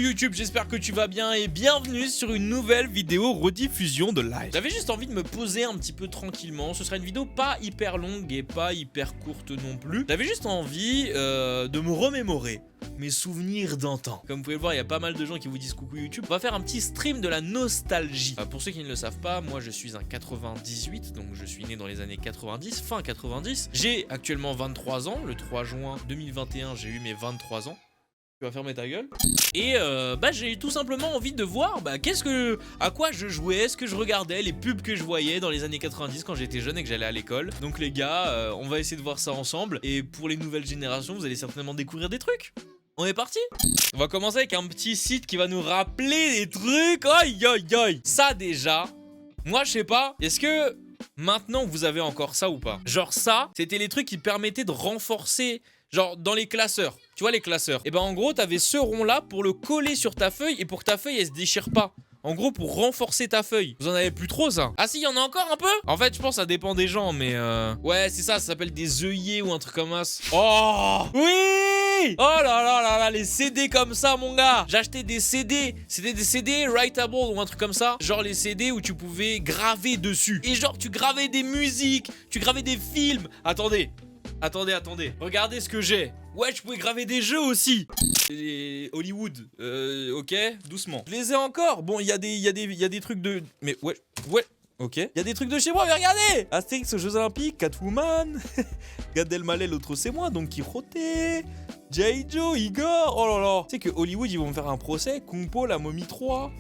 YouTube, j'espère que tu vas bien et bienvenue sur une nouvelle vidéo rediffusion de live. J'avais juste envie de me poser un petit peu tranquillement. Ce sera une vidéo pas hyper longue et pas hyper courte non plus. J'avais juste envie de me remémorer mes souvenirs d'antan. Comme vous pouvez le voir, il y a pas mal de gens qui vous disent coucou YouTube. On va faire un petit stream de la nostalgie. Pour ceux qui ne le savent pas, moi je suis un 98, donc je suis né dans les années 90, fin 90. J'ai actuellement 23 ans. Le 3 juin 2021, j'ai eu mes 23 ans. Tu vas fermer ta gueule. Et j'ai tout simplement envie de voir à quoi je jouais, est-ce que je regardais, les pubs que je voyais dans les années 90 quand j'étais jeune et que j'allais à l'école. Donc les gars, on va essayer de voir ça ensemble. Et pour les nouvelles générations, vous allez certainement découvrir des trucs. On est parti? On va commencer avec un petit site qui va nous rappeler des trucs. Aïe aïe aïe. Ça déjà, moi je sais pas, est-ce que maintenant vous avez encore ça ou pas? Genre ça, c'était les trucs qui permettaient de renforcer, genre dans les classeurs. Tu vois les classeurs? Et ben en gros, t'avais ce rond là pour le coller sur ta feuille et pour que ta feuille elle se déchire pas. En gros, pour renforcer ta feuille. Vous en avez plus trop, ça? Ah si, il y en a encore un peu? En fait, je pense que ça dépend des gens, mais ouais, c'est ça, ça s'appelle des œillets ou un truc comme ça. Oh oui! Oh là là là là, les CD comme ça, mon gars! J'achetais des CD. C'était des CD writable ou un truc comme ça. Genre les CD où tu pouvais graver dessus. Et genre, tu gravais des musiques, tu gravais des films. Attendez. Regardez ce que j'ai. Ouais, je pouvais graver des jeux aussi. Et Hollywood. Ok, doucement. Je les ai encore. Bon, il y a des trucs de... Mais ouais. Ok. Il y a des trucs de chez moi, mais regardez! Astérix aux Jeux Olympiques, Catwoman, Gad Elmaleh, l'autre c'est moi, Don Quijote, J. Joe, Igor, oh là là. Tu sais que Hollywood, ils vont me faire un procès, Kung Po, La Momie 3,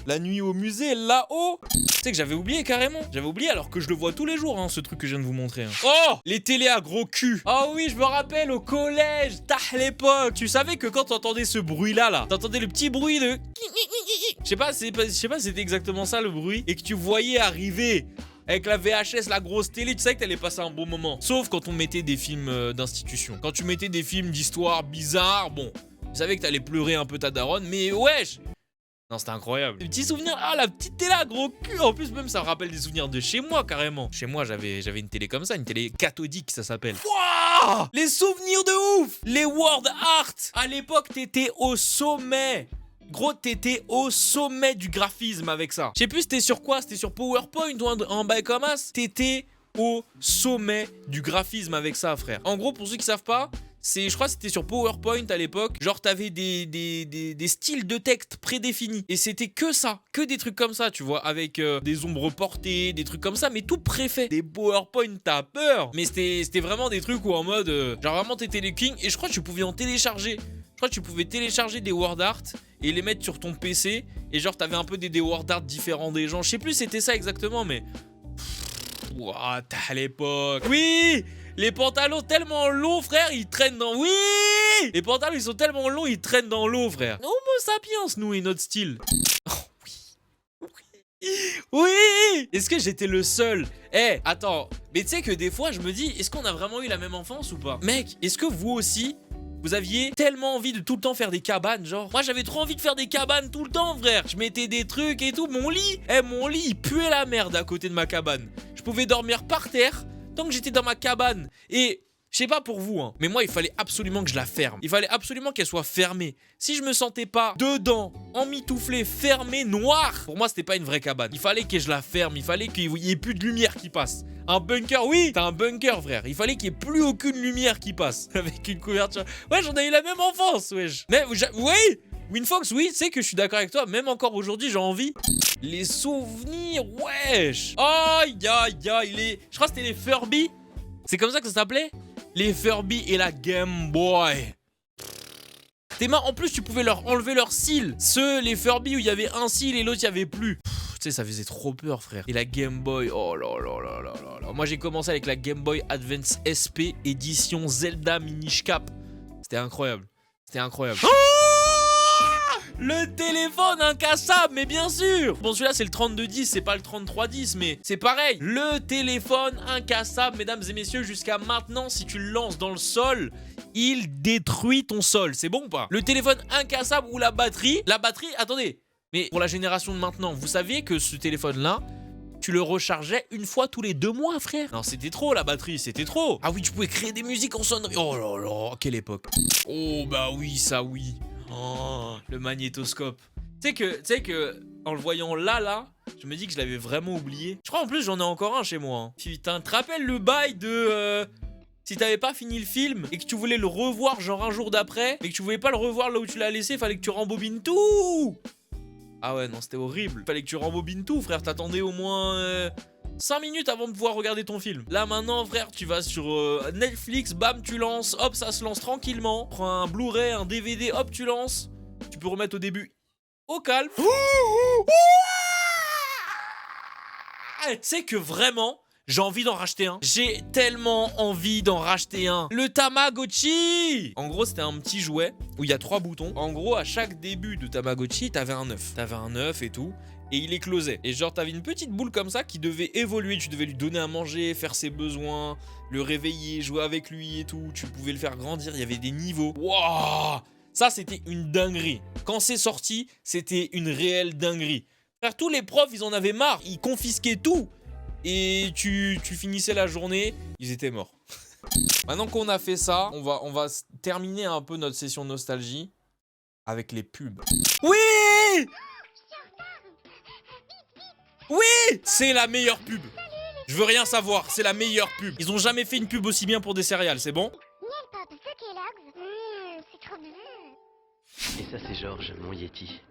La Nuit au musée, là-haut. Tu sais que j'avais oublié carrément. J'avais oublié alors que je le vois tous les jours, hein, ce truc que je viens de vous montrer. Hein. Oh! Les télés à gros cul. Oh oui, je me rappelle au collège, à l'époque. Tu savais que quand t'entendais ce bruit-là, t'entendais le petit bruit de... Je sais pas si c'était exactement ça le bruit. Et que tu voyais arriver avec la VHS, la grosse télé, tu sais que t'allais passer un bon moment. Sauf quand on mettait des films d'institution. Quand tu mettais des films d'histoire bizarres, bon, tu savais que t'allais pleurer un peu ta daronne, mais wesh! Non, c'était incroyable. Des petits souvenirs. Ah, la petite télé à gros cul. En plus, même, ça me rappelle des souvenirs de chez moi, carrément. Chez moi, j'avais une télé comme ça, une télé cathodique, ça s'appelle. Wouah! Les souvenirs de ouf! Les Word Art! À l'époque, t'étais au sommet. Gros, t'étais au sommet du graphisme avec ça. Je sais plus, c'était sur quoi? C'était sur PowerPoint ou un bail comme ça? T'étais au sommet du graphisme avec ça, frère. En gros, pour ceux qui savent pas, je crois que c'était sur PowerPoint à l'époque. Genre, t'avais des styles de texte prédéfinis. Et c'était que ça, que des trucs comme ça, tu vois, avec des ombres portées, des trucs comme ça, mais tout préfet. Des PowerPoint, t'as peur. Mais c'était vraiment des trucs où en mode, genre vraiment t'étais les kings. Et je crois que tu pouvais en télécharger. Je crois que tu pouvais télécharger des Word Art et les mettre sur ton PC. Et genre, t'avais un peu des Word Art différents des gens. Je sais plus c'était ça exactement, mais... What, à l'époque. Oui! Les pantalons tellement longs, frère, ils traînent dans... Oui! Les pantalons, ils sont tellement longs, ils traînent dans l'eau, frère. Homo sapiens, nous, et notre style. Oh, oui. Oui! Est-ce que j'étais le seul? Eh, attends. Mais tu sais que des fois, je me dis, est-ce qu'on a vraiment eu la même enfance ou pas? Mec, est-ce que vous aussi... Vous aviez tellement envie de tout le temps faire des cabanes, genre. Moi, j'avais trop envie de faire des cabanes tout le temps, frère. Je mettais des trucs et tout. Mon lit, il puait la merde à côté de ma cabane. Je pouvais dormir par terre tant que j'étais dans ma cabane. Et je sais pas pour vous, hein, mais moi, il fallait absolument que je la ferme. Il fallait absolument qu'elle soit fermée. Si je me sentais pas dedans, emmitouflé, fermé, noir, pour moi, c'était pas une vraie cabane. Il fallait que je la ferme. Il fallait qu'il y ait plus de lumière qui passe. Un bunker, oui, t'as un bunker, frère. Il fallait qu'il n'y ait plus aucune lumière qui passe. Avec une couverture. Ouais, j'en ai eu la même enfance, wesh. Mais, oui, Winfox, oui, tu sais que je suis d'accord avec toi. Même encore aujourd'hui, j'ai envie. Les souvenirs, wesh. Aïe, aïe, aïe. Je crois que c'était les Furby. C'est comme ça que ça s'appelait? Les Furby et la Game Boy. Tes mains, en plus, tu pouvais leur enlever leurs cils. Les Furby où il y avait un cil et l'autre, il n'y avait plus. Tu sais, ça faisait trop peur, frère. Et la Game Boy, oh là là là là là là. Moi, j'ai commencé avec la Game Boy Advance SP édition Zelda Minish Cap. C'était incroyable. C'était incroyable. Oh, le téléphone incassable, mais bien sûr. Bon, celui-là, c'est le 3210, c'est pas le 3310, mais c'est pareil. Le téléphone incassable, mesdames et messieurs, jusqu'à maintenant, si tu le lances dans le sol, il détruit ton sol. C'est bon ou pas? Le téléphone incassable ou la batterie, attendez. Mais pour la génération de maintenant, vous saviez que ce téléphone-là, tu le rechargeais une fois tous les 2 mois, frère. Non, c'était trop la batterie, c'était trop. Ah oui, tu pouvais créer des musiques en sonnerie. Oh là là, quelle époque. Oh bah oui, ça oui. Oh, le magnétoscope. Tu sais que, en le voyant là, je me dis que je l'avais vraiment oublié. Je crois en plus j'en ai encore un chez moi. Hein. Putain, te rappelles le bail de... si t'avais pas fini le film et que tu voulais le revoir genre un jour d'après, mais que tu voulais pas le revoir là où tu l'as laissé, fallait que tu rembobines tout. Ah ouais, non, c'était horrible. Fallait que tu rembobines tout, frère. T'attendais au moins 5 minutes avant de pouvoir regarder ton film. Là, maintenant, frère, tu vas sur Netflix, bam, tu lances. Hop, ça se lance tranquillement. Prends un Blu-ray, un DVD, hop, tu lances. Tu peux remettre au début. Au calme. C'est que vraiment... j'ai envie d'en racheter un. J'ai tellement envie d'en racheter un. Le Tamagotchi. En gros, c'était un petit jouet où il y a 3 boutons. En gros, à chaque début de Tamagotchi, t'avais un œuf. T'avais un œuf et tout. Et il éclosait. Et genre, t'avais une petite boule comme ça qui devait évoluer. Tu devais lui donner à manger, faire ses besoins, le réveiller, jouer avec lui et tout. Tu pouvais le faire grandir. Il y avait des niveaux. Waouh! Ça, c'était une dinguerie. Quand c'est sorti, c'était une réelle dinguerie. Frère, tous les profs, ils en avaient marre. Ils confisquaient tout. Et tu finissais la journée, ils étaient morts. Maintenant qu'on a fait ça, on va terminer un peu notre session nostalgie avec les pubs. Oui! Oui! C'est la meilleure pub. Je veux rien savoir, c'est la meilleure pub. Ils ont jamais fait une pub aussi bien pour des céréales, c'est bon? C'est trop bien. Et ça c'est Georges, mon Yeti.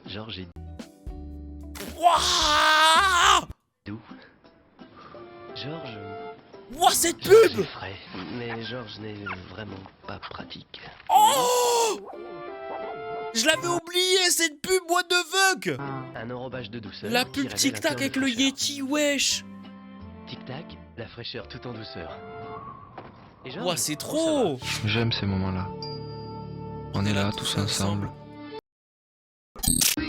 Georges est Wouah! doux. Georges... Wouah, cette Georges pub! est frais, mais Georges n'est vraiment pas pratique. Oh! Je l'avais oublié, cette pub, what the fuck! Un enrobage de douceur. La qui pub révèle Tic un Tac cœur de avec le fraîcheur. Yeti, wesh! Tic Tac, la fraîcheur tout en douceur. Et Georges, Ouah, c'est comment ça va? trop! J'aime ces moments-là. On est là tous ensemble. Tous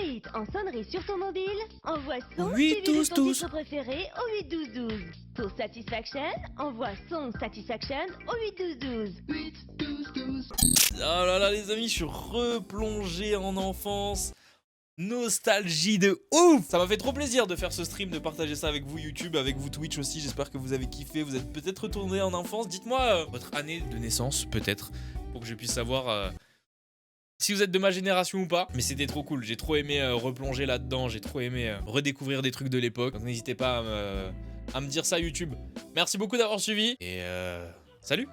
les hits en sonnerie sur ton mobile, envoie son 8 suivi de 12 ton 12. titre préféré au 8 12 12. Pour Satisfaction, envoie son Satisfaction au 8 12 12. Oh là là, les amis, je suis replongé en enfance. Nostalgie de ouf! Ça m'a fait trop plaisir de faire ce stream, de partager ça avec vous YouTube, avec vous Twitch aussi. J'espère que vous avez kiffé, vous êtes peut-être retourné en enfance. Dites-moi votre année de naissance, peut-être, pour que je puisse savoir si vous êtes de ma génération ou pas. Mais c'était trop cool, j'ai trop aimé replonger là-dedans, j'ai trop aimé redécouvrir des trucs de l'époque. Donc n'hésitez pas à me dire ça YouTube. Merci beaucoup d'avoir suivi et salut!